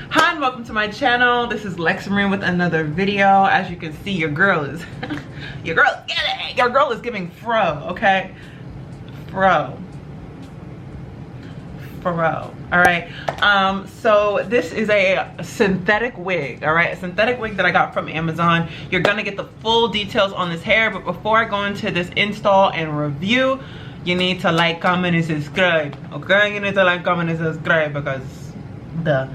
Hi and welcome to my channel. This is Lexsa with another video. As you can see, your girl is your girl is giving fro, okay? Fro. All right. So this is a synthetic wig, all right? A synthetic wig that I got from Amazon. You're gonna get the full details on this hair, but before I go into this install and review, you need to like, comment, and subscribe, okay? You need to like, comment, and subscribe because duh.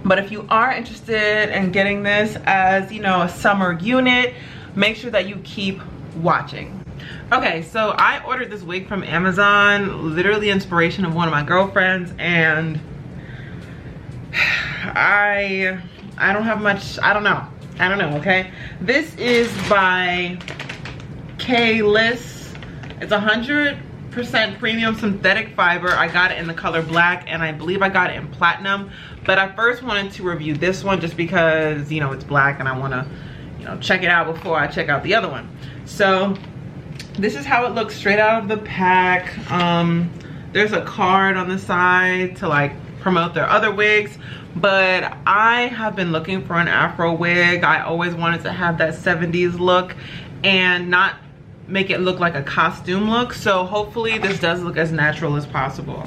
But if you are interested in getting this as, you know, a summer unit, make sure that you keep watching. Okay, so I ordered this wig from Amazon, literally inspiration of one of my girlfriends, and I don't have much, I don't know, okay? This is by K-List. It's 100% premium synthetic fiber. I got it in the color black, and I believe I got it in platinum, but I first wanted to review this one just because, you know, it's black and I want to, you know, check it out before I check out the other one. So this is how it looks straight out of the pack. There's a card on the side to like promote their other wigs, but I have been looking for an Afro wig. I always wanted to have that 70s look and not make it look like a costume look, so hopefully this does look as natural as possible.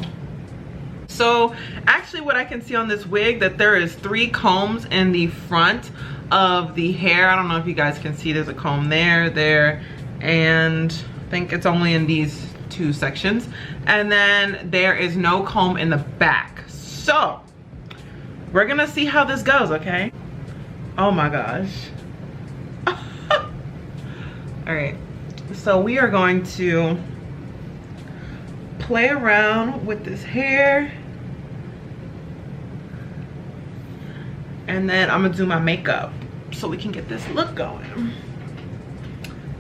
So actually what I can see on this wig, that there is 3 combs in the front of the hair. I don't know if you guys can see, there's a comb there, and I think it's only in these 2 sections, and then there is no comb in the back. So we're gonna see how this goes, okay? Oh my gosh. All right, so we are going to play around with this hair, and then I'm gonna do my makeup so we can get this look going.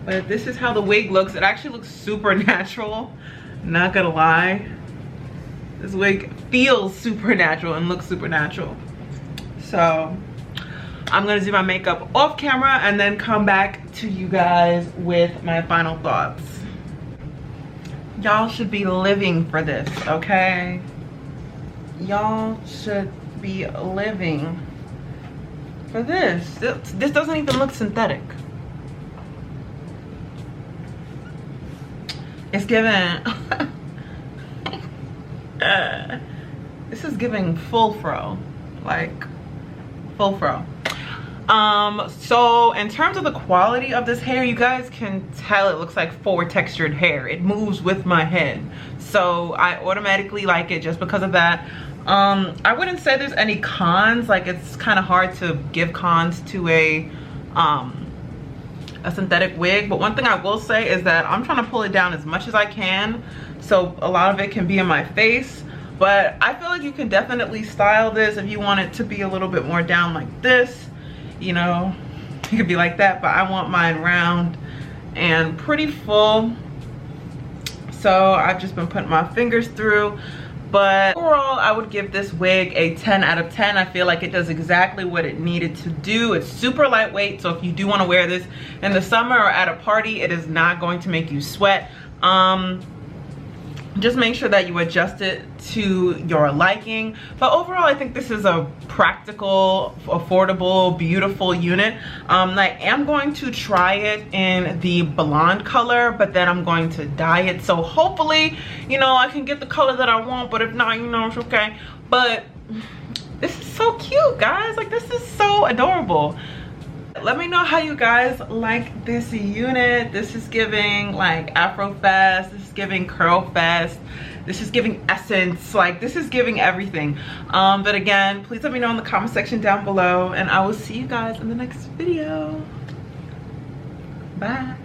But this is how the wig looks. It actually looks super natural, not gonna lie. This wig feels super natural and looks super natural. So I'm gonna do my makeup off camera and then come back to you guys with my final thoughts. Y'all should be living for this, okay? Y'all should be living for this. This doesn't even look synthetic. It's giving this is giving full fro, like full fro. So in terms of the quality of this hair, you guys can tell it looks like forward textured hair. It moves with my head, so I automatically like it just because of that. I wouldn't say there's any cons. Like, it's kind of hard to give cons to a synthetic wig, but one thing I will say is that I'm trying to pull it down as much as I can, so a lot of it can be in my face. But I feel like you can definitely style this if you want it to be a little bit more down like this, you know, it could be like that, but I want mine round and pretty full, so I've just been putting my fingers through. But overall, I would give this wig a 10 out of 10. I feel like it does exactly what it needed to do. It's super lightweight, so if you do want to wear this in the summer or at a party, it is not going to make you sweat. Just make sure that you adjust it to your liking. But overall, I think this is a practical, affordable, beautiful unit. I am going to try it in the blonde color, but then I'm going to dye it. So hopefully, you know, I can get the color that I want, but if not, you know, it's okay. But this is so cute, guys. Like, this is so adorable. Let me know how you guys like this unit. This is giving like Afro fest, this is giving curl fest, this is giving essence, like this is giving everything. But again, please let me know in the comment section down below, and I will see you guys in the next video. Bye.